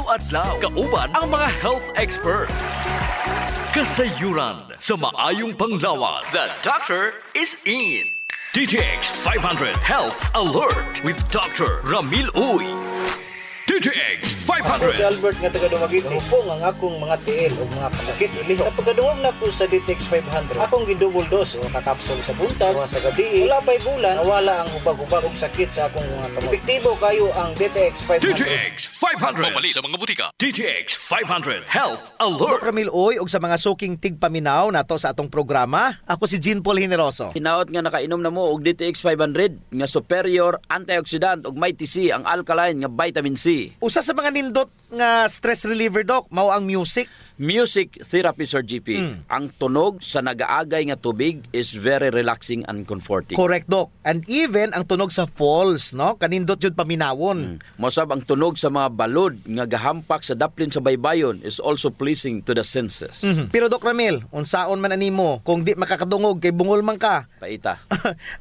adlaw kauban ang mga health experts. Kasayuran sa maayong panglawas. The doctor is in. DTX 500 Health Alert with Dr. Ramil Uy. DTX 500. Ako si Albert nga taga-Dumaguete. Hupong ang akong mga tiil o mga pasakit iliho. Sa pagkadungog na po sa DTX 500, akong gidouble dose o kakapsol sa buntag, sa gabi. Wala pa'y bulan, nawala ang hubag-hubag o sakit sa akong mga kamot. Epektibo kayo ang DTX 500. DTX 500. Pamali sa mga butika. DTX 500 Health Alert. Dr. Ramil Uy, ug sa mga suking tigpaminaw nato sa atong programa, ako si Jean Paul Generoso. Hinaot nga nakainom na mo og DTX 500 nga superior antioxidant ug may TC ang alkaline nga vitamin C. Usa sa mga nindot nga stress reliever, Doc, mao ang music. Music therapy, Sir GP. Ang tunog sa nagaagay nga tubig is very relaxing and comforting. Correct, Doc. And even ang tunog sa falls, no? Kanindot yun paminawon. Mosab ang tunog sa mga balod nga gahampak sa daplin sa baybayon is also pleasing to the senses. Pero Doc Ramil, unsaon man animo kung di makakadungog kay bungol man ka? Paita.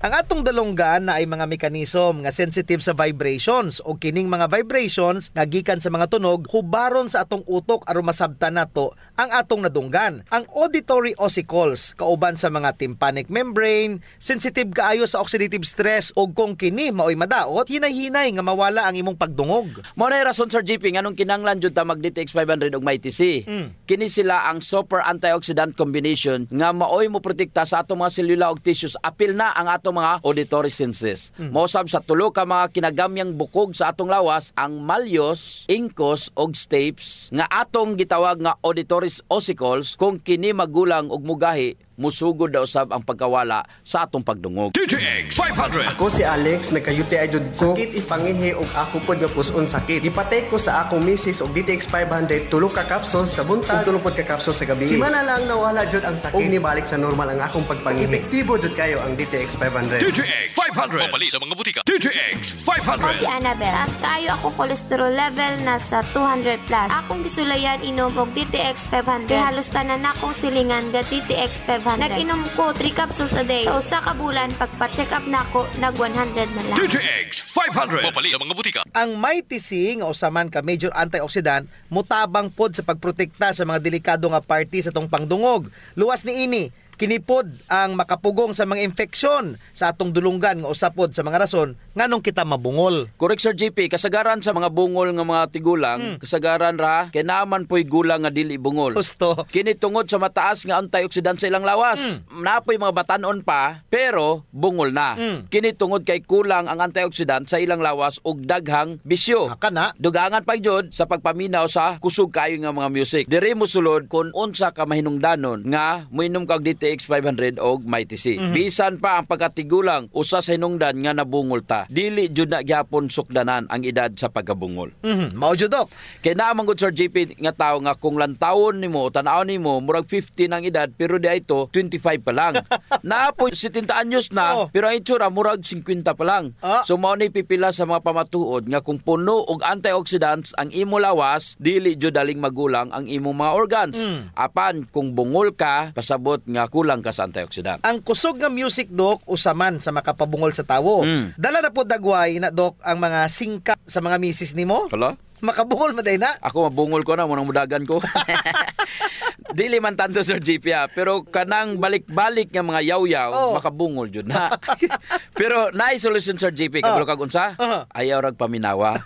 Ang atong dalonggan na ay mga mekanism nga sensitive sa vibrations o kining mga vibrations nga gikan sa mga tunog hubaron sa atong utok aron masabtan nato ang atong nadunggan. Ang auditory ossicles kauban sa mga tympanic membrane, sensitive kaayo sa oxidative stress o kung kini maoy madaot, hinay-hinay nga mawala ang imong pagdungog. Mao na rason, Sir GP, nganong kinanglan jud ta mag DTX 500 ug may TC. Kini sila ang super antioxidant combination nga maoy mo protekta sa atong mga selula ug tissues apil na ang atong mga auditory senses. Mosab sa tulo ka mga kinagamyang bukog sa atong lawas ang malleus, incus ug stapes nga atong gitawag nga auditory ossicles kung kini magulang ug mugahi musugod daw sab ang pagkawala sa atong pagdungog. DTX 500. Ako si Alex, nagka-UTI jud ko. Sakit ipangihi og ako pod nga puson sakit. Ipatay ko sa akong misis og DTX 500 tulo ka capsules sa buntag ug tulo pod ka capsules sa gabi. Simana lang nawala jud ang sakit ug nibalik sa normal ang akong pagpangihi. Epektibo jud kayo ang DTX 500. DTX 500. Pamali sa mga butika. DTX 500. Ako si Annabel. As kayo ako cholesterol level nasa 200 plus. Akong gisulayan inom og DTX 500. Kay halos tanan akong silingan ga DTX 500. Nag-inom ko 3 capsules a day. Sa usa ka bulan, pagpa-check up na ako, nag-100 na lang. DTX 500. Pamali sa mga butika. Ang may TC nga usaman ka major antioxidant mutabang pod sa pagprotekta sa mga delikado nga party sa tong pangdungog. Luwas ni ini kinipod ang makapugong sa mga infeksyon sa atong dulunggan nga usapod sa mga rason nganong kita mabungol. Correct, Sir GP, kasagaran sa mga bungol nga mga tigulang, kasagaran ra kay naaman po'y gulang nga dili bungol. Gusto. Kini tungod sa mataas nga antioxidant sa ilang lawas. Napoy mga batanon pa pero bungol na. Kini tungod kay kulang ang antioxidant sa ilang lawas ug daghang bisyo. Aka na. Dugangan pa jud sa pagpaminaw sa kusog kayo nga mga music. Diri mo sulod kung unsa ka mahinungdanon nga moinom kag DTX 500 og may TC. Bisan pa ang pagkatigulang usa sa hinungdan nga nabungol ta. Dili jud na gyapon sukdanan ang edad sa pagkabungol. Mao jud, Doc. Kay naman gud, Sir GP, nga tao nga kung lantawon nimo o tan-awon nimo murag 50 ang edad pero di ito 25 pa lang. Naapoy 70 anyos na pero ang itsura murag 50 pa lang. So mao ni pipila sa mga pamatuod nga kung puno og antioxidants ang imo lawas, dili jud daling magulang ang imong mga organs. Apan kung bungol ka, pasabot nga kulang ka sa antioxidant. Ang kusog nga music, Doc, usaman sa makapabungol sa tawo. Dala na po dagway na, Doc, ang mga singka sa mga misis nimo. Hala? Makabungol maday na. Ako mabungol ko na, munang mudagan ko. Dili man tanto, Sir GP, pero kanang balik-balik nga mga yaw-yaw, makabungol jud na. Pero naay solution, Sir GP, kabalo kag unsa? Ayaw rag paminawa.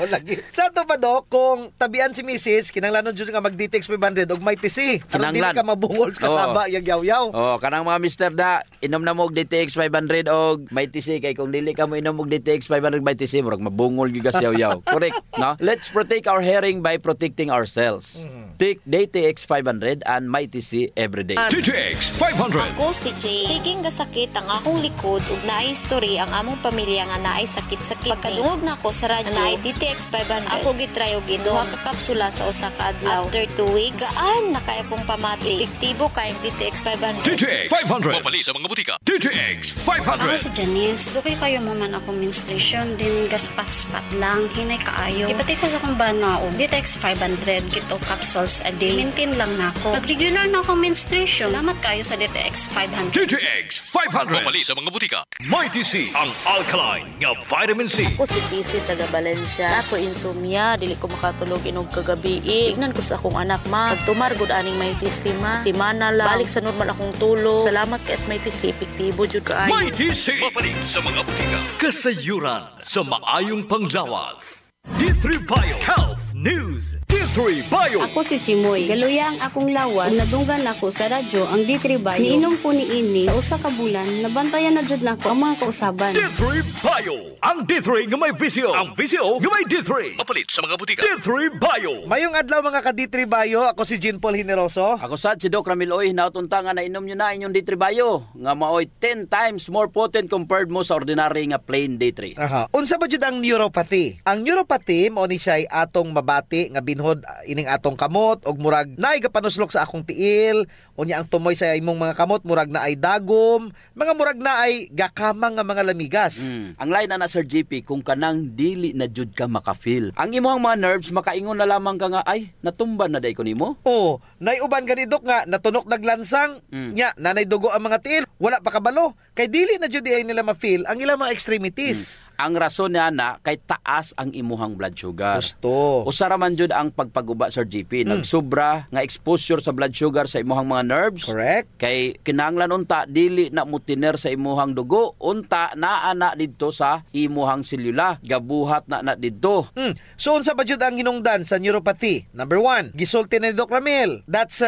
Lagi. Sa to pa, Doc, kung tabian si Mrs., kinanglanon jud nga mag-DTX 500 og may TC. Aron dili ka mabungol sa kasaba yang yaw-yaw. Kanang mga mister da, inom na mo og DTX 500 og may TC kay kung dili ka mo inom og DTX 500 may TC, murag mabungol gyud ka sa yaw-yaw. Correct, no? Let's protect our hearing by protecting ourselves. Take DTX 500 and may TC every day. DTX 500. Ako si Jay. Siging gasakit ang akong likod ug naay history ang among pamilya nga naay sakit-sakit. Pagkadungog na ako sa radyo, naay DTX 500. Ako gitry og duha ka kapsula sa usa ka adlaw. After 2 weeks, gaan na kay akong pamati. Epektibo kay DTX 500. DTX 500. Mapali sa mga butika. DTX 500. Ako si Janice. Okay kayo mo man ako menstruation din gaspat-spat lang hinay kaayo. Ipatay ko sa kung ba na DTX 500 kito capsule cycles a day. Maintain lang nako. Pag regular na ako menstruation, salamat kayo sa DTX 500. DTX 500. Mapali sa mga butika. Mighty C, ang alkaline nga vitamin C. Ako si PC taga Valencia. Ako insomnia, dili ko makatulog inog kagabi. Tignan ko sa akong anak ma. Pagtumar gud aning Mighty C ma. Simana lang. Balik sa normal akong tulog. Salamat kay Mighty C. Epektibo jud kaayo. Mighty C. Mapali sa mga butika. Kasayuran sa maayong panglawas. D3 Bio Health News. D3 Bio. Ako si Chimoy. Galuya ang akong lawas. Nagdunggan ako sa radyo ang D3 Bio. Niinom po ni ini sa usa ka bulan. Nabantayan na jud nako ang mga kausaban. D3 Bio. Ang D3 nga may VCO. Ang VCO nga may D3. Mapalit sa mga butika. D3 Bio. Mayong adlaw mga ka-D3 Bio, ako si Jean Paul Hineroso. Ako sad si Doc Ramil Uy, nautunta nga nainom nyo na inyong D3 Bio. Nga maoy 10 times more potent compared mo sa ordinary nga plain D3. Aha. Unsa ba jud ang neuropathy? Ang neuropathy mao ni siya atong mabati nga binhod ining atong kamot og murag naay gapanuslok sa akong tiil, unya ang tumoy sa imong mga kamot murag na ay dagom, mga murag na ay gakamang nga mga lamigas. Ang line na Sir GP kung kanang dili na jud ka makafeel. Ang imong mga nerves makaingon na lamang ka nga ay natumba na day ko nimo. Oh, nay uban gani Dok nga natunok naglansang, nya nanay dugo ang mga tiil, wala pa kabalo. Kay dili na jud ay nila ma-feel ang ilang mga extremities. Ang rason niya na kay taas ang imuhang blood sugar. Gusto. Usara man jud ang pagpaguba Sir GP. Nagsubra nga exposure sa blood sugar sa imuhang mga nerves. Correct. Kay kinahanglan unta dili na mutiner sa imuhang dugo, unta naa na didto sa imuhang selula. Gabuhat na didto. So unsa ba jud ang hinungdan sa neuropathy? Number 1, gisulti ni Doc Ramil. That's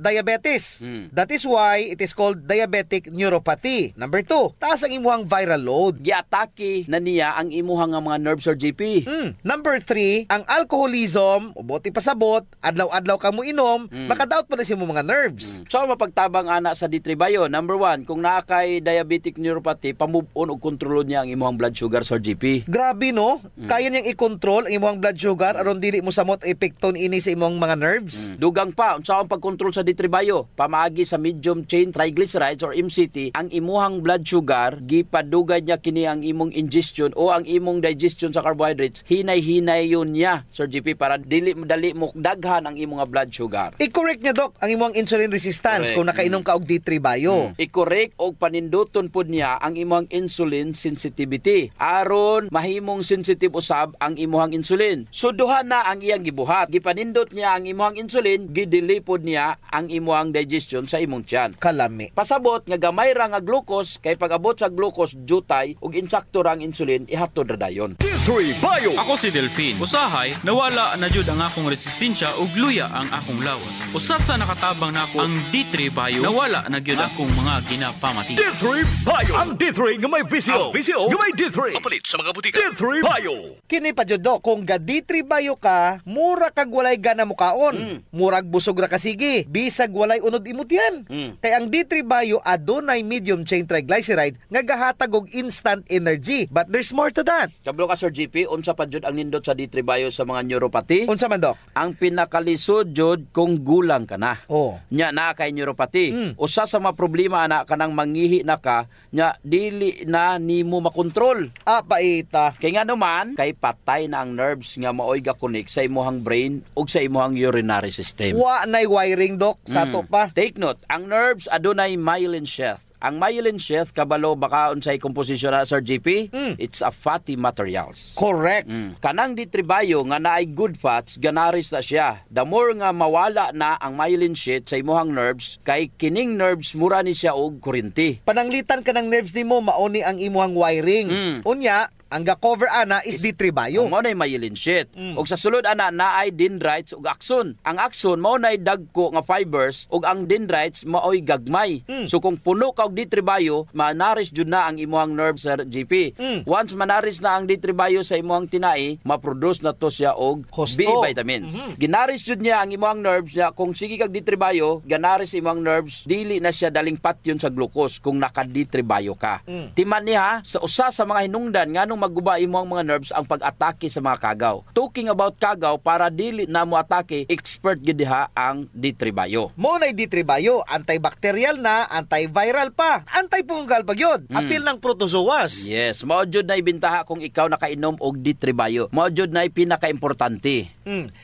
diabetes. That is why it is called diabetic neuropathy. Number 2, taas ang imuhang viral load. Giatake na niya ang imuhang nga mga nerves Sir GP. Number 3, ang alcoholism, uboti pasabot, adlaw-adlaw ka mo inom, makadaot pa na siya mo mga nerves. So mapagtabang ana sa D3 Bio, number 1, kung naa kay diabetic neuropathy, pamove on og kontrolon niya ang imuhang blood sugar Sir GP. Grabe no? Kaya niyang i-control ang imuhang blood sugar aron dili mo samot epekton ini sa imong mga nerves. Dugang pa, unsa ang pagkontrol sa D3 Bio? Pamaagi sa medium chain triglycerides or MCT, ang imuhang blood sugar gipadugay niya kini ang imong ingestion o ang imong digestion sa carbohydrates, hinay-hinay yun niya, Sir GP, para dili mo daghan ang imong blood sugar. I-correct niya, Dok, ang imong insulin resistance Correct. kung nakainom ka og D3 Bio. I-correct og paninduton pod niya ang imong insulin sensitivity. Aron mahimong sensitive usab ang imong insulin. Suduhan na ang iyang gibuhat. Gipanindot niya ang imong insulin, gidili pod niya ang imong digestion sa imong tiyan. Kalami. Pasabot nga gamay ra nga glucose, kay pag-abot sa glucose jutay ug insakto ra ang insulin ihatod ra dayon. D3 Bio. Ako si Delphine. Usahay, nawala na jud ang akong resistensya ug luya ang akong lawas. Usa sa nakatabang nako ang D3 Bio, nawala na gyud akong mga ginapamati. D3 Bio. Ang D3 nga may VCO. Ang VCO nga may D3. Mapalit sa mga butika. D3 Bio. Kini pa jud, Dok, kung ga D3 Bio ka, mura kag walay gana mo kaon. Murag busog ra ka sige, bisag walay unod imot yan. Kay ang D3 Bio adunay medium chain triglyceride nga gahatag og instant energy. But there's more to that. Kablo ka Sir GP, unsa pa jud ang nindot sa D3 Bio sa mga neuropathy? Unsa man, Dok? Ang pinakalisod jud kung gulang ka na. Oh. Nya na kay neuropathy. Usa sa mga problema ana kanang mangihi na ka, nya dili na nimo makontrol. Paita. Kay nga naman, kay patay na ang nerves nga maoy ga-connect sa imuhang brain ug sa imuhang urinary system. Wa nay wiring, Dok, sa to pa. Take note, ang nerves adunay myelin sheath. Ang myelin sheath, kabalo baka unsay composition na Sir GP? It's a fatty materials. Correct. Kanang D3 Bio nga naay good fats, ganaris na siya. The more nga mawala na ang myelin sheath sa imuhang nerves, kay kining nerves mura ni siya og kuryente. Pananglitan ka ng nerves nimo, mauni ang imuhang wiring. Unya, ang ga-cover ana is D3 Bio. Mao nay myelin sheath. Ug sa sulod ana naay dendrites ug axon. Ang axon mao nay dagko nga fibers ug ang dendrites maoy gagmay. So kung puno ka og D3 Bio, manaris jud na ang imuhang nerve sa GP. Once manaris na ang D3 Bio sa imuhang tinai, ma-produce na to siya og B vitamins. Ginaris jud niya ang imuhang nerves niya kung sige kag D3 Bio, ganaris imuhang nerves, dili na siya daling patyon sa glucose kung naka D3 Bio ka. Timan niya sa usa sa mga hinungdan nganong maguba imo ang mga nerves ang pag-atake sa mga kagaw. Talking about kagaw, para dili na mo atake, expert gid diha ang D3 Bio. Mo na D3 Bio, antibacterial na, antiviral pa, antifungal pa gyud. Apil ng protozoas. Yes, mao jud na ibintaha kung ikaw nakainom og D3 Bio. Mao jud na pinaka-importante.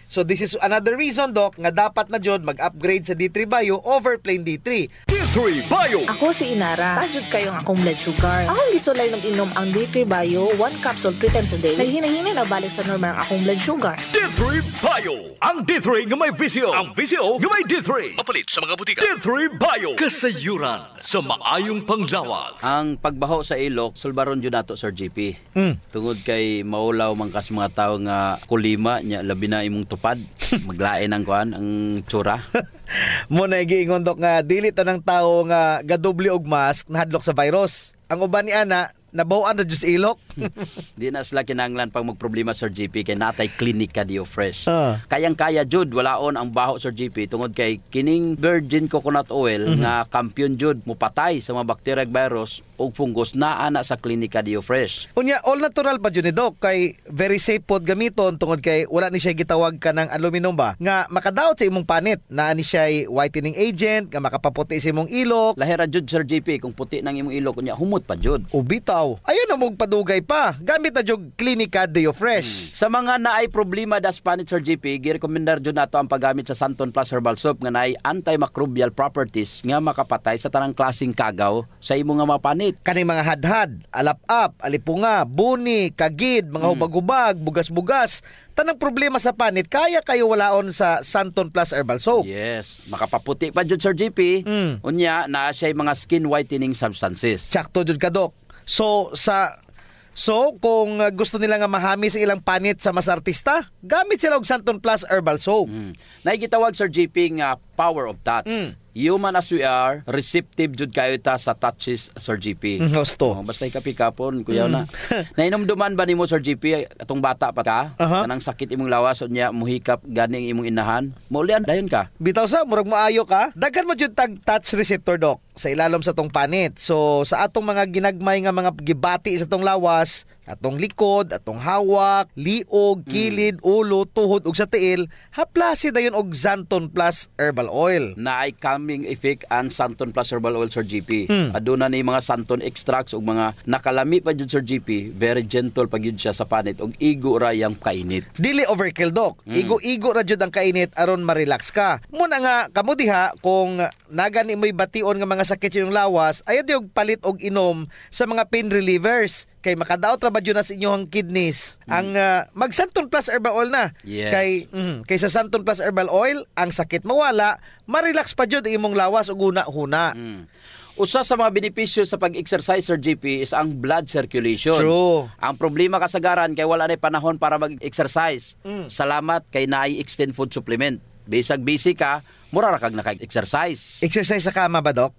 So this is another reason, Doc, nga dapat na jud mag-upgrade sa D3 Bio over plain D3. D3 Bio. Ako si Inara. Tajud kayo ang akong blood sugar. Akong gisulay nag-inom ang D3 Bio 1 capsule 3 times a day. Naghinay-hinay na balik sa normal ang akong blood sugar. D3 Bio. Ang D3 nga may visio. Ang visio nga may D3. Mapalit sa mga butika. D3 Bio. Kasayuran sa maayong panglawas. Ang pagbaho sa ilok, sulbaron jud nato, Sir JP. Tungod kay maulaw man kas mga tawo nga kulima nya labi na imong tupad. Maglain ang kuan ang tsura. Mo na giingon, Doc, nga dili tanang tawo nga gadoble og mask nahadlok sa virus. Ang uban ni ana nabawan na jud sa ilok. Di na sila kinanglan pag magproblema, Sir JP, kay natay klinika Dio Fresh. Kayang-kaya jud walaon ang baho, Sir JP, tungod kay kining virgin coconut oil nga kampiyon jud mupatay sa mga bacteria, virus ug fungus naa na sa klinika Dio Fresh. Unya all natural pa jud ni Doc, kay very safe pod gamiton tungod kay wala ni siya gitawag ka ng aluminum ba nga makadaot sa imong panit. Naa ni siya whitening agent nga makapaputi sa imong ilok. Lahira jud, Sir JP, kung puti nang imong ilok unya humot pa jud. Ubitaw. Ayun na mong padugay pa. Gamit na jud klinika Dio Fresh. Sa mga naay problema das panit, Sir JP, girekomendar jud nato ang paggamit sa Santon Plus Herbal Soap nga naay antimicrobial properties nga makapatay sa tanang klaseng kagaw sa imong nga mga panit. Kaning mga hadhad, alap-ap, alipunga, buni, kagid, mga hubag-hubag, bugas-bugas, tanang problema sa panit, kaya kayo walaon sa Santon Plus Herbal Soap. Yes, makapaputi pa jud, Sir JP. Unya na siya mga skin whitening substances. Sakto jud ka, Doc. So kung gusto nila nga mahami sa ilang panit sa mas artista, gamit sila og Santon Plus Herbal Soap. Naigitawag, Sir JP, nga power of touch. Human as we are, receptive jud kayo ta sa touches, Sir JP. Gusto. Basta ikapikapon, kuya na. Nainomduman ba nimo, Sir JP, atong bata pa ka? Kanang sakit imong lawas unya muhikap ganing imong inahan. Maulian dayon ka. Bitaw sa murag maayo ka. Daghan mo jud tag touch receptor, Doc, sa ilalom sa tong panit. So sa atong mga ginagmay nga mga gibati sa tong lawas, atong likod, atong hawak, liog, kilid, ulo, tuhod ug sa tiil, haplasi dayon og Santon Plus Herbal Oil. Naay calming effect ang Santon Plus Herbal Oil, Sir GP. Aduna ni mga Santon extracts ug mga nakalami pa jud, Sir GP. Very gentle pa gyud siya sa panit ug igo ra yang kainit. Dili overkill, Doc. Igo-igo ra jud ang kainit aron ma-relax ka. Muna nga kamo diha kung nagani mo'y bation nga mga sakit sa inyong lawas, ayaw yung palit og inom sa mga pain relievers. Kay makadaot ra ba yun na sa inyong kidneys. Ang mag Santon Plus Herbal Oil na. Yes. Kay sa Santon Plus Herbal Oil, ang sakit mawala, ma-relax pa jud imong lawas ug una-huna. Usa sa mga benepisyo sa pag-exercise, Sir GP, is ang blood circulation. True. Ang problema kasagaran kay wala na panahon para mag-exercise. Salamat kay naay extend food supplement. Bisag busy ka, mura ra kag naka-exercise. Exercise sa kama ba, Doc?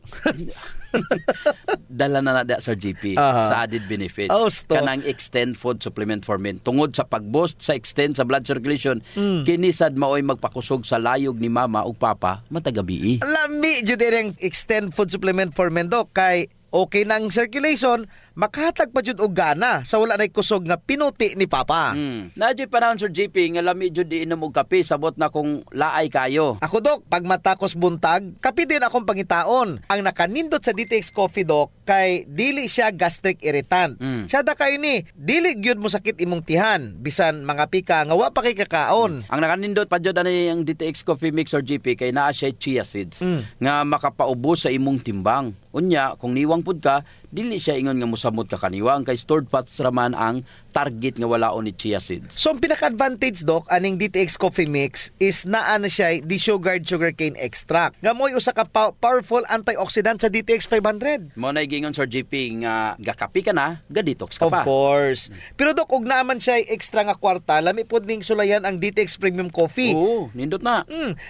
Dala na nada, Sir GP, sa added benefits. Kanang extend food supplement for men. Tungod sa pag-boost sa extend sa blood circulation, kinisad maoy magpakusog sa layog ni mama ug papa matagabi. Lami jud ang extend food supplement for men, Doc, kay okay nang circulation, makahatag pa jud og gana sa wala nay kusog nga pinuti ni papa. Nadyo panahon, Sir JP, nga lami jud inom og kape sabot na kung laay kayo. Ako, Doc, pag matakos buntag, kape din akong pangitaon. Ang nakanindot sa DTX Coffee, Doc, kay dili siya gastric irritant. Sada kayo ni, dili gyud mo sakit imong tihan, bisan mga pika nga wa pa kay kakaon. Ang nakanindot pa jud ani ang DTX Coffee Mix, Sir JP, kay naa siya chia seeds nga makapaubos sa imong timbang. Unya, kung niwang pud ka, dili siya ingon nga musamot ka kaniwang kay stored fats raman ang target nga walaon ni chia seeds. So ang pinaka-advantage, Doc, aning DTX Coffee Mix is naa na siya desugared sugarcane extract. Nga mo'y usa ka powerful antioxidant sa DTX 500. Mo na gingon, Sir GP, nga gakapi ka na, ga-detox ka pa. Of course. Pero, Doc, ug naman siya extra nga kwarta, lami pod ning sulayan ang DTX Premium Coffee. Oo, nindot na.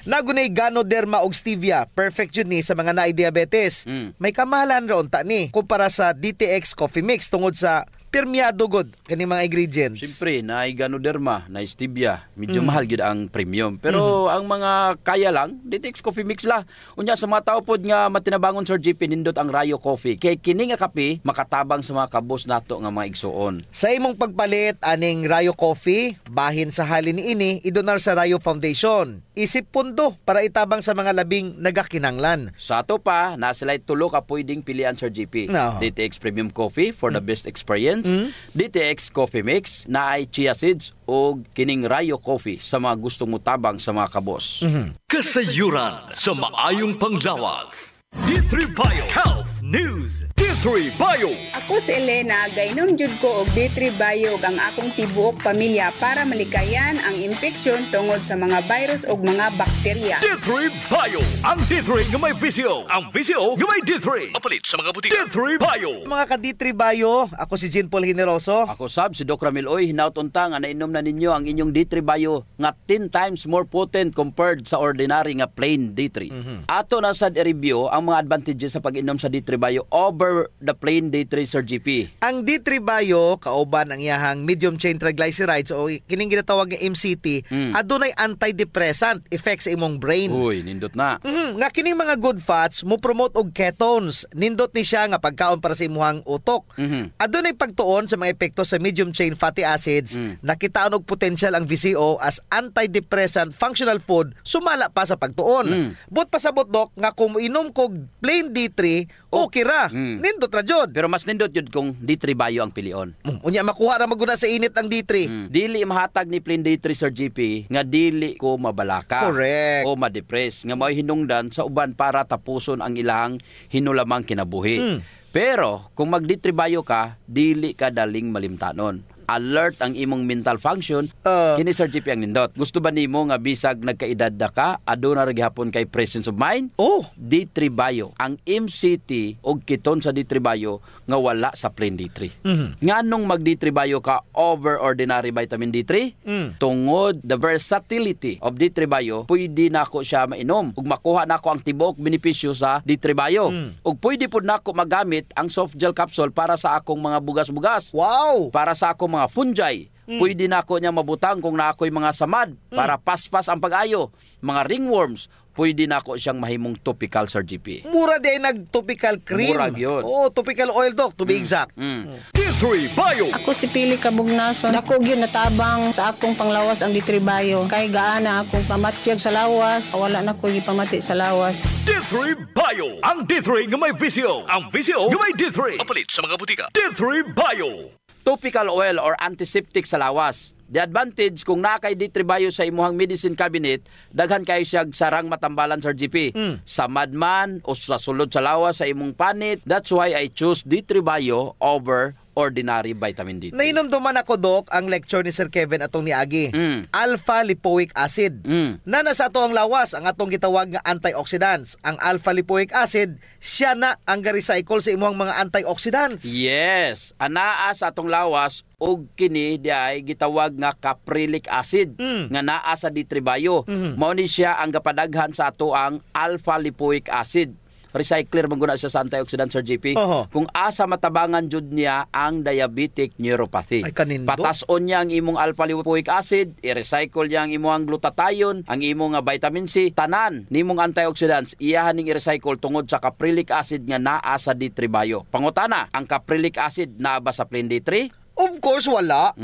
Nagunay Ganoderma og stevia. Perfect yun ni sa mga naay diabetes. May kamahalan ron ta ni kumpara sa DTX Coffee Mix tungod sa pirmiyado god kani mga ingredients. Siyempre, na Ganoderma, na Stevia, medyo mahal gyud ang premium. Pero ang mga kaya lang, DTX Coffee Mix la. Unya sa mga tao pod nga matinabangon Sir GP nindot ang Rayo Coffee. Kay kini nga kape makatabang sa mga kabos nato nga mga igsuon. Sa imong pagpalit aning Rayo Coffee, bahin sa halin niini idonar sa Rayo Foundation. Isip pundo para itabang sa mga labing nagakinanglan. Sa ato pa, nasilay tulo ka pwedeng pilian Sir GP. No. DTX Premium Coffee for the best experience, DTX Coffee Mix na ay chia seeds o kining Rayo Coffee sa mga gustong mutabang sa mga kabos. Kasayuran sa maayong panglawas. D3 Bio Health News. D3 Bio. Ako si Elena, gainom jud ko og D3 Bio ang akong tibuok pamilya para malikayan ang infeksyon tungod sa mga virus ug mga bakterya. D3 Bio. Ang D3 nga may VCO. Ang VCO nga may D3. Apalit sa mga butika. D3 Bio. Mga ka-D3 Bio, ako si Jean Paul Generoso. Ako sab si Doc Ramil Uy, hinautunta nga nainom na ninyo ang inyong D3 Bio nga 10 times more potent compared sa ordinary nga plain D3. Ato na sad i-review ang mga advantages sa pag-inom sa D3 Bio over the plain D3 Sir GP. Ang D3 Bio, kauban ang iyahang medium chain triglycerides o kining ginatawag nga MCT, adunay antidepressant effects sa imong brain. Uy, nindot na. Nga kining mga good fats mo promote og ketones. Nindot ni siya nga pagkaon para sa imong utok. Adunay pagtuon sa mga epekto sa medium chain fatty acids. Nakitaan og potential ang VCO as antidepressant functional food sumala pa sa pagtuon. But pasabot Dok nga kung inom kog plain D3, okay ra. Nindot ra jud. Pero mas nindot jud kung D3 Bio ang pilion. Unya makuha ra maguna sa init ang D3. Dili mahatag ni plain D3 Sir GP nga dili ko mabalaka. Correct. O ma-depress nga mao hinungdan sa uban para tapuson ang ilang hinulamang kinabuhi. Pero kung mag D3 Bio ka, dili ka daling malimtanon. Alert ang imong mental function, kini Sir GP ang nindot. Gusto ba nimo nga bisag nagkaedad na ka, aduna ra gihapon kay presence of mind? D3 Bio. Ang MCT og keton sa D3 Bio nga wala sa plain D3. Nganong mag D3 Bio ka over ordinary vitamin D3? Tungod the versatility of D3 Bio, pwede nako siya mainom ug makuha nako ang tibuok benepisyo sa D3 Bio. Ug pwede pud nako magamit ang soft gel capsule para sa akong mga bugas-bugas. Wow! Para sa akong mga fungi. Pwede na ako niya mabutang kung na ako'y mga samad para paspas ang pag-ayo. Mga ringworms, pwede na ako siyang mahimong topical Sir GP. Mura din nag-topical cream. Mura yun. Topical oil Dok, to be exact. D3 Bio. Ako si Pili Kabugnason. Dako gyud natabang sa akong panglawas ang D3 Bio. Kay gaana akong pamatyag sa lawas. Wala na ko gipamati sa lawas. D3 Bio. Ang D3 nga may VCO. Ang VCO nga may D3. Apalit sa mga butika. D3 Bio. Topical oil or antiseptic sa lawas. The advantage kung nakay D3 Bio sa imuhang medicine cabinet, daghan kayo siya sarang matambalan Sir GP. Sa madman o sa sulod sa lawas sa imong panit. That's why I choose D3 Bio over ordinary vitamin D3. Nainomduman ako Dok ang lecture ni Sir Kevin atong niagi. Alpha lipoic acid. Na nasa ato ang lawas ang atong gitawag nga antioxidants. Ang alpha lipoic acid siya na ang ga-recycle sa imong mga antioxidants. Yes, anaa sa atong lawas og kini diay gitawag nga caprylic acid nga naa sa D3 Bio. Mao ni siya ang gapadaghan sa ato ang alpha lipoic acid. Recycler maguna siya sa antioxidant Sir GP. Kung asa matabangan jud niya ang diabetic neuropathy. Patason niya ang imong alpha lipoic acid, i-recycle niya ang imong glutathione, ang imong vitamin C, tanan nimong antioxidants iyahan ning i-recycle tungod sa caprylic acid nga naa sa D3 Bio. Pangutana, ang caprylic acid naa ba sa plain D3? Of course wala.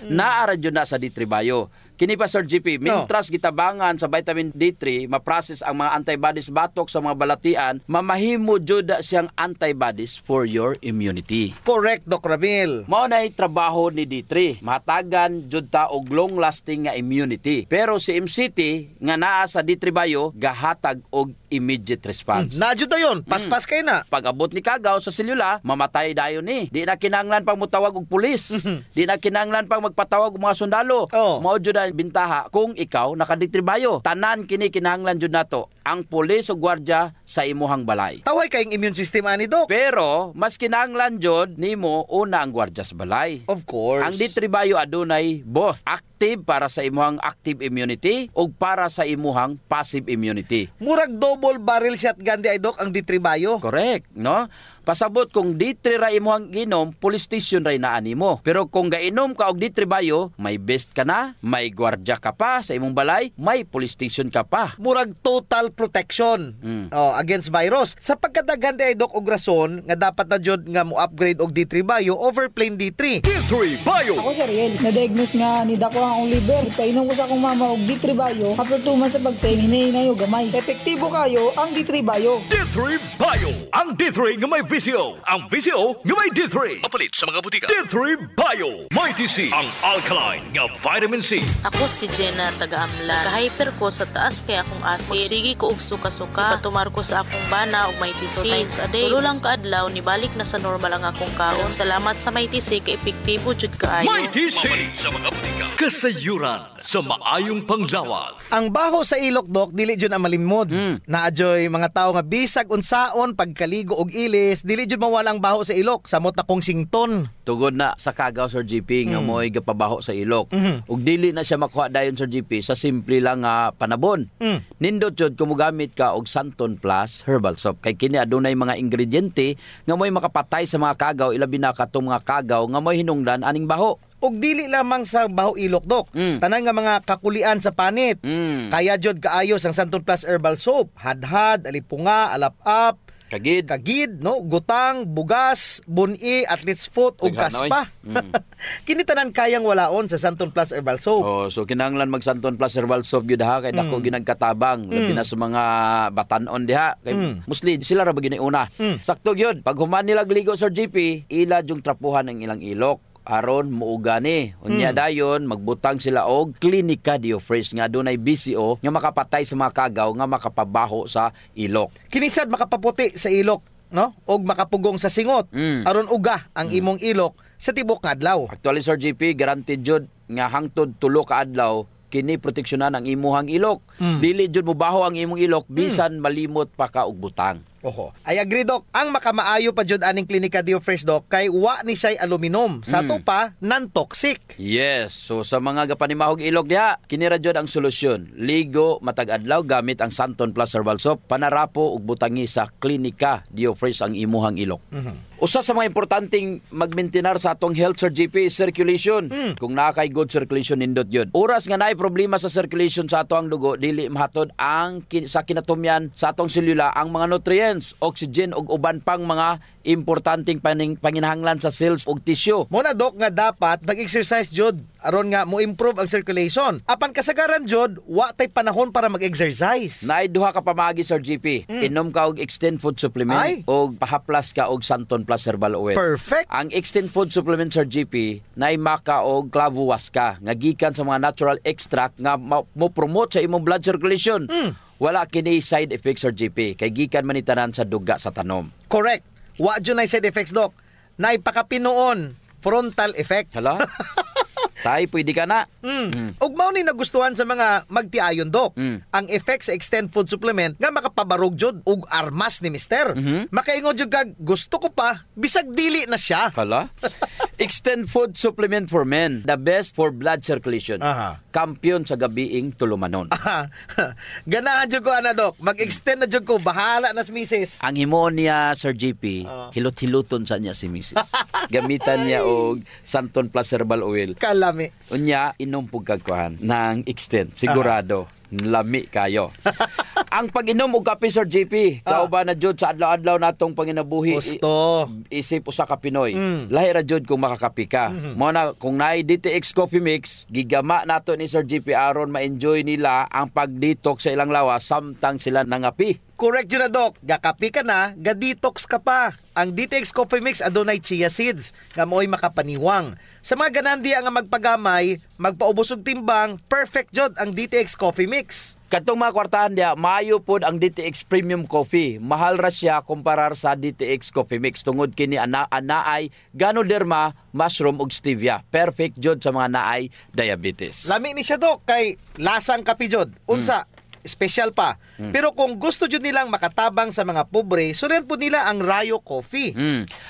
Naara jud na sa D3 Bio. Kini pa Sir GP, mintras gitabangan sa vitamin D3, ma-process ang mga antibodies batok sa mga balatian, mamahimo jud siyang antibodies for your immunity. Correct, Doc Ramil. Mao nay trabaho ni D3. Matagan jud ta og long-lasting nga immunity. Pero si MCT nga naa sa D3 Bio, gahatag og immediate response. Najud na yun, paspas kay na. Pag abot ni kagaw sa selula, mamatay dayon ni. Di na kinahanglan pang mutawag og pulis. Di na kinahanglan pang magpatawag og mga sundalo. Mao jud bintaha kung ikaw naka-D3 Bio. Tanan kini kinahanglan jud nato ang pulis o gwardiya sa imuhang balay. Taway kayong immune system ani Dok. Pero mas kinahanglan jud nimo una ang gwardiya sa balay. Of course. Ang D3 Bio adunay both active para sa imuhang active immunity ug para sa imuhang passive immunity. Murag double barrel shotgun di ay Dok ang D3 Bio. Correct, no? Pasabot kung D3 ra imong ginom, police station ra inaani mo. Pero kung gainom ka og D3 Bio, may vest ka na, may gwardiya ka pa sa imong balay, may police station ka pa. Murag total protection against virus. Sa pagkadaghan di ay Dok og rason nga dapat na jud nga mo upgrade og D3 Bio over plain D3. D3 Bio. Ako si Riel, na-diagnose nga ni dako akong liver. Painom ko sa akong mama og D3 Bio. After 2 months sa pagtayin, hinayo gamay. Epektibo kayo ang D3 Bio. D3 Bio. Ang D3 nga may VCO. Ang VCO nga may D3. Mapalit sa mga butika. D3 Bio. May TC. Ang alkaline nga vitamin C. Ako si Jenna taga-Amlan. Ka-hyper ko sa taas kay akong acid. Magsigi ko og suka-suka. Patumar ko sa akong bana og may TC. 2 times a day. Tulo lang kaadlaw nibalik na sa normal ang akong kaon. Salamat sa may TC kay epektibo jud kaayo. May TC. Mapalit sa mga butika. Kasayuran sa maayong panglawas. Ang baho sa ilok, Dok, dili jud ang malimod. Naadyoy mga tao nga bisag unsaon pagkaligo og ilis, dili jud mawala ang baho sa ilok. Samot na kong sington. Tugod na sa kagaw, Sir GP, nga mo'y gapabaho sa ilok. Ug dili na siya makuha dayon, Sir GP, sa simple lang nga panabon. Nindot jud kung mogamit ka og Santon Plus Herbal Soap. Kay kini adunay mga ingrediente nga mo'y makapatay sa mga kagaw, ilabi na katong mga kagaw nga mo'y hinungdan aning baho. Og dili lamang sa baho ilok, Dok. Tanan nga mga kakulian sa panit. Kaya jud kaayos ang Santon Plus Herbal Soap. Hadhad, alipunga, alap-up, kagid, no, gutang, bugas, buni, athlete's foot ug kaspa. Kini tanan kayang walaon sa Santon Plus Herbal Soap. Oh, so kinahanglan mag Santon Plus Herbal Soap gyud ha kay dako ginagkatabang labi na sa mga batanon diha kay mostly sila ra bagini una. Sakto gyud pag human nila ligo, Sir GP, ila jung trapuhan ang ilang ilok aron muuga ni. Unya dayon magbutang sila og Clinica Diofresh nga dunay BCO nga makapatay sa mga kagaw nga makapabaho sa ilok. Kinisad makapaputi sa ilok, no? Og makapugong sa singot aron uga ang imong ilok sa tibok nga adlaw. Actually, Sir GP, guaranteed jud nga hangtod 3 ka adlaw kini proteksyonan ang imuhang ilok. Dili jud mo baho ang imong ilok bisan malimot pa ka og butang. Oho. I agree, Dok. Ang makamaayo pa jud aning Clinica Diofresh, Dok, kay wa ni say aluminum. Sa to pa non-toxic. Yes. So sa mga gapanimahog ilok diha, kini ra jud ang solusyon. Ligo matag adlaw gamit ang Santon Plus Herbal Soap, panarapo ug butangi sa Clinica Diofresh ang imuhang ilok. Usa sa mga importanteng magmaintenar sa atong health, Sir GP, is circulation. Kung nakay good circulation nindot yun. Oras nga naay problema sa circulation sa atong dugo, dili mahatod ang sa kinatumyan sa atong selula ang mga nutrients, oxygen ug uban pang mga importanteng panginahanglan sa cells ug tissue. Muna, Dok, nga dapat mag-exercise jud aron nga mo improve ang circulation. Apan kasagaran jud wa tay panahon para mag-exercise. Naay duha ka pamagi, Sir GP. Inom ka og Extend Food Supplement og pahaplas ka og Santon Plus Herbal Oil. Perfect. Ang Extend Food Supplement, Sir GP, naay maka og clavo waska nga gikan sa mga natural extract nga mo promote sa imong blood circulation. Wala kini side effects, Sir GP, kay gikan man ni tanan sa duga sa tanom. Correct. Wa jud nay side effects, Dok. Naipakapinuon frontal effect. Hala? Tay, pwede ka na. Ug mao ni nagustuhan sa mga magtiayon, Dok. Ang effect sa Extend Food Supplement nga makapabarog jud ug armas ni Mister. Makaingon jud kag gusto ko pa bisag dili na siya. Hala? Extend Food Supplement for Men, the best for blood circulation. Kampiyon sa gabiing tulumanon. Ganahan jud ko ana, Dok. Mag-extend na jud ko, bahala na si Mrs. Ang himo niya, Sir GP, hilot-hiluton sa niya si Mrs. Gamitan niya og Santon Plus Herbal Oil. Kalami. Unya inom pug kagkuhan ng Extend, sigurado lami kayo. Ang pag-inom og kape, Sir GP, kauban na jud sa adlaw-adlaw natong panginabuhi. Gusto. Isip usa ka Pinoy. Lahi ra jud kung makakape ka. Mo na kung naay DTX Coffee Mix, gigama nato ni Sir GP aron ma-enjoy nila ang pag-detox sa ilang lawas samtang sila nangapi. Correct yun na, Dok. Gakapi ka na, ga-detox ka pa. Ang DTX Coffee Mix adunay chia seeds nga mo'y makapaniwang. Sa mga ganandiya nga magpagamay, magpaubos og timbang, perfect jud ang DTX Coffee Mix. Katong mga kwartahan diya, maayo pod ang DTX Premium Coffee. Mahal ra siya kumparar sa DTX Coffee Mix tungod kini anaay Ganoderma, mushroom ug stevia. Perfect jud sa mga naay diabetes. Lami ni siya, Dok, kay lasang kape jud. Unsa? Special pa. Pero kung gusto jud nilang makatabang sa mga pobre, suren po nila ang Rayo Coffee.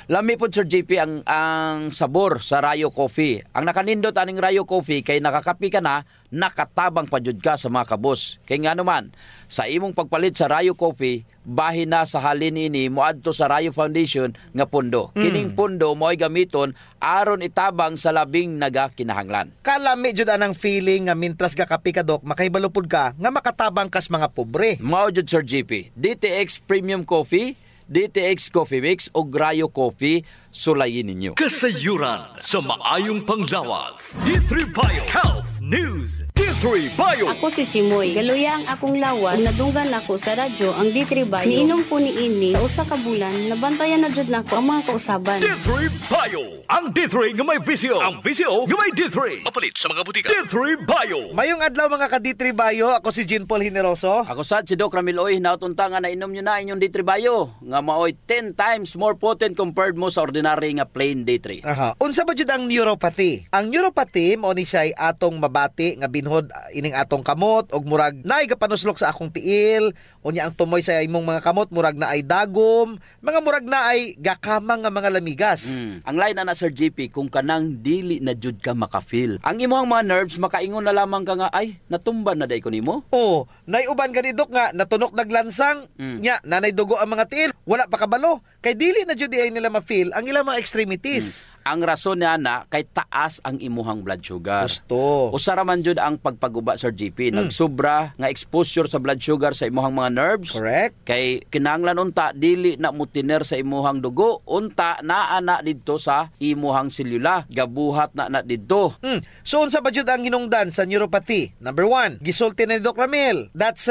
Lami po, Sir JP, ang sabor sa Rayo Coffee. Ang nakanindot aning Rayo Coffee kay nakakapi ka na, nakatabang pa jud ka sa mga kabos. Kay nga naman, sa imong pagpalit sa Rayo Coffee, bahin na sa halin ini moadto sa Rayo Foundation nga pundo. Kining pundo mo'y gamiton aron itabang sa labing nagakinahanglan. Kalami jud anang feeling nga mintras ga kape ka dok, makahibalupod ka nga makatabang kas mga pobre. Mao jud Sir GP, DTX Premium Coffee, DTX Coffee Mix o Rayo Coffee, sulayin ninyo. Kasayuran sa maayong panglawas. D3 Bio Health News. D3 Bio. Ako si Chimoy. Galuya ang akong lawas. Nadunggan ako sa radyo ang D3 Bio. Niinom po ni ini sa usa ka bulan, nabantayan na jud nako ang mga kausaban. D3 Bio. Ang D3 nga may VCO. Ang VCO nga may D3. Mapalit sa mga butika. D3 Bio. Mayong adlaw mga ka D3 Bio, ako si Jean Paul Hineroso. Ako sad si Doc Ramil Uy, nautunta nga nainom nyo na inyong D3 Bio. Nga maoy 10 times more potent compared mo sa ordinary nga plain D3. Aha. Unsa ba jud ang neuropathy? Ang neuropathy mao ni siya atong mabati nga binhod ining atong kamot og murag naay gapanuslok sa akong tiil, unya ang tumoy sa imong mga kamot murag na ay dagom, mga murag na ay gakamang nga mga lamigas. Ang line na Sir GP, kung kanang dili na jud ka makafeel. Ang imong mga nerves makaingon na lamang ka nga ay natumban na day ko nimo. Oh, nay uban gani dok nga natunok naglansang, nya nanay dugo ang mga tiil, wala pa kabalo. Kay dili na jud ay nila ma-feel ang ilang mga extremities. Ang rason niya na kay taas ang imuhang blood sugar. Gusto. Usara man jud ang pagpaguba Sir GP. Nagsobra nga exposure sa blood sugar sa imuhang mga nerves. Correct. Kay kinahanglan unta dili na mutiner sa imuhang dugo, unta naa na didto sa imuhang selula. Gabuhat na didto. So unsa ba jud ang hinungdan sa neuropathy? Number 1, gisulti ni Doc Ramil. That's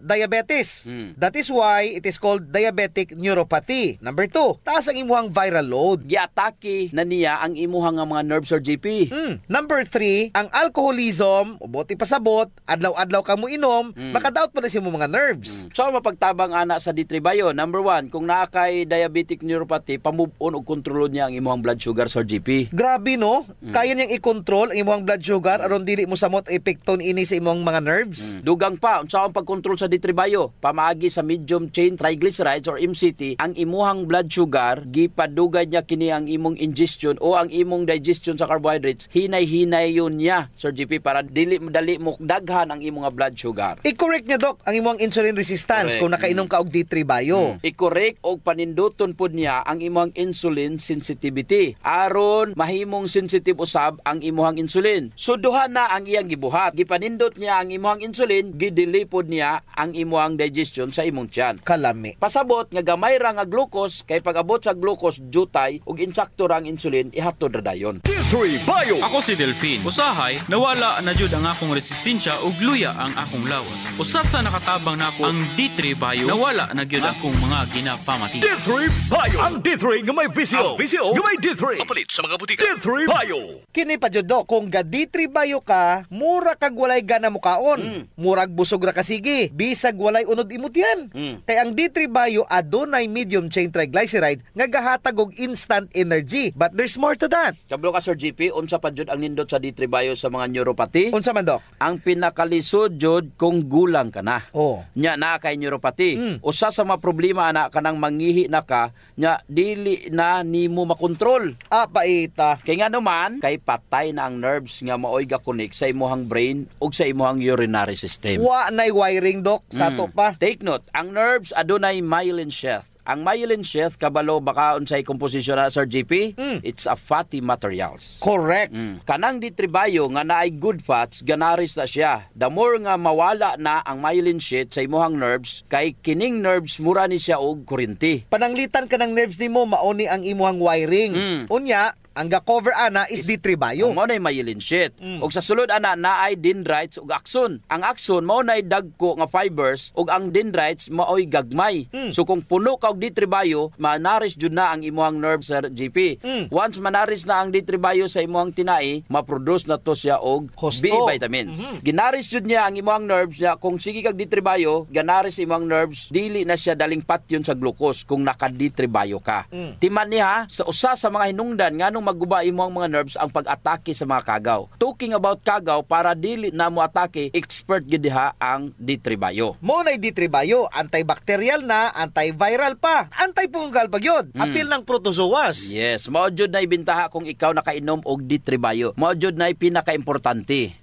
diabetes. That is why it is called diabetic neuropathy. Number 2, taas ang imuhang viral load. Giatake na niya ang imuhang nga mga nerves or GP. Number 3, ang alcoholism, ubuti pasabot, adlaw-adlaw ka mo inom, makadaot pa na siya mo mga nerves. So mapagtabang ana sa D3 Bio, number 1, kung naa kay diabetic neuropathy, pamove on og kontrolon niya ang imuhang blood sugar Sir GP. Grabe no? Kaya niyang i-control ang imuhang blood sugar aron dili mo samot epekton ini sa imuhang mga nerves. Dugang pa, unsa ang pagkontrol sa D3 Bio? Pamaagi sa medium chain triglycerides or MCT, ang imuhang blood sugar gipadugay niya kini ang imong ingestion o ang imong digestion sa carbohydrates, hinay-hinay yun niya, Sir GP, para dili madali mo daghan ang imong blood sugar. I-correct niya, Doc, ang imong insulin resistance kung nakainom ka og D3 Bio. I-correct og paninduton pod niya ang imong insulin sensitivity. Aron mahimong sensitive usab ang imong insulin. So duha na ang iyang gibuhat. Gipanindot niya ang imong insulin, gidili pod niya ang imong digestion sa imong tiyan. Kalami. Pasabot nga gamay ra nga glucose, kay pag-abot sa glucose jutay ug insakto ra ang insulin ihatod ra dayon. D3 Bio. Ako si Delphine. Usahay, nawala na jud ang akong resistensya ug luya ang akong lawas. Usa sa nakatabang nako ang D3 Bio, nawala na gyud akong mga ginapamati. D3 Bio. Ang D3 nga may VCO. Ang VCO nga may D3. Mapalit sa mga butika. D3 Bio. Kini pa jud, Doc, kung ga D3 Bio ka, mura kag walay gana mo kaon. Murag busog ra ka sige, bisag walay unod imot yan. Kay ang D3 Bio adunay medium chain triglyceride nga gahatag og instant energy. But there's more to that. Kablo ka Sir GP, unsa pa jud ang nindot sa D3 Bio sa mga neuropathy? Unsa man, Doc? Ang pinakalisod jud kung gulang ka na. Nya na kay neuropathy. Usa sa mga problema ana kanang mangihi na ka, nya dili na nimo makontrol. Paita. Kay nga naman, kay patay na ang nerves nga maoy ga-connect sa imuhang brain ug sa imuhang urinary system. Wa nay wiring, Doc, sa to pa. Take note, ang nerves adunay myelin sheath. Ang myelin sheath, kabalo baka unsay komposisyon na Sir GP? It's a fatty materials. Correct. Kanang D3 Bio nga naay good fats, ganaris na siya. The more nga mawala na ang myelin sheath sa imuhang nerves, kay kining nerves mura ni siya og kuryente. Pananglitan ka ng nerves nimo, mauni ang imuhang wiring. Unya, ang ga-cover ana is D3 Bio. Mao nay myelin sheath. Ug sa sulod ana naay dendrites ug axon. Ang axon mao nay dagko nga fibers ug ang dendrites maoy gagmay. So kung puno ka og D3 Bio, manaris jud na ang imuhang nerves sa GP. Once manaris na ang D3 Bio sa imuhang tinai, ma-produce na to siya og B vitamins. Ginaris jud niya ang imuhang nerves niya. Kung sige kag D3 Bio, ganaris imong nerves, dili na siya daling patyon sa glucose kung naka D3 Bio ka. Timan niya sa usa sa mga hinungdan nganong maguba imo ang mga nerves ang pag-atake sa mga kagaw. Talking about kagaw, para dili na mo atake, expert gid diha ang D3 Bio. Mo na D3 Bio, antibacterial na, antiviral pa, antifungal pa gyud. Apil ng protozoas. Yes, mao jud na ibintaha kung ikaw nakainom og D3 Bio. Mao jud na pinaka-importante.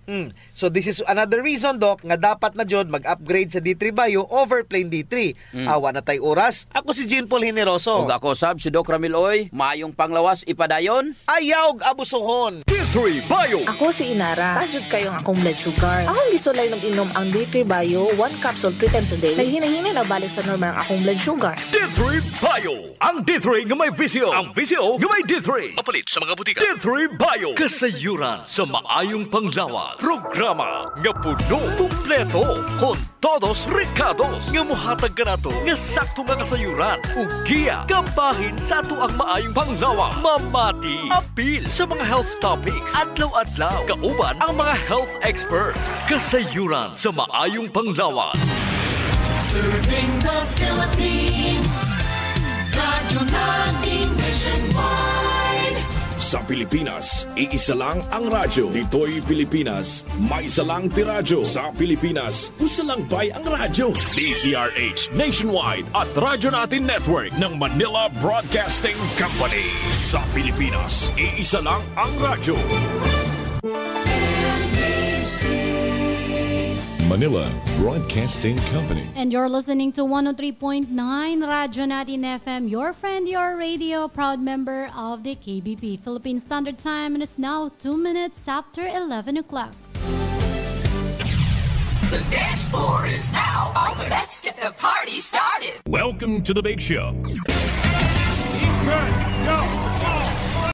So this is another reason, Doc, nga dapat na jud mag-upgrade sa D3 Bio over plain D3. Awa na tay oras. Ako si Jean Paul Generoso. Ug ako sab si Doc Ramil Uy. Maayong panglawas ipadayon. Ayaw abusohon. D3 Bio. Ako si Inara. Tajud kayo ang akong blood sugar. Akong gisulay ng inom ang D3 Bio 1 capsule 3 times a day. Naghinay-hinay na balik sa normal ang akong blood sugar. D3 Bio. Ang D3 nga may VCO. Ang VCO nga may D3. Mapalit sa mga butika. D3 Bio. Kasayuran sa maayong panglawas. Programa nga puno, kumpleto, con todos recados nga muhatag ka nato nga sakto nga kasayuran ug giya kabahin sa ato ang maayong panglawas. Mamati apil sa mga health topics adlaw-adlaw kauban ang mga health experts. Kasayuran sa maayong panglawas. Serving the Philippines, radyo natin nationwide. Sa Pilipinas, iisa lang ang radyo. Dito'y Pilipinas, may isa lang tiradyo. Sa Pilipinas, usa lang bay ang radyo. DZRH Nationwide at Radyo Natin Network ng Manila Broadcasting Company. Sa Pilipinas, iisa lang ang radyo. Manila Broadcasting Company. And you're listening to 103.9 Radyo Natin FM, your friend, your radio, proud member of the KBP Philippine Standard Time, and it's now 2 minutes after 11 o'clock. The dance floor is now open. Let's get the party started. Welcome to the big show. Go.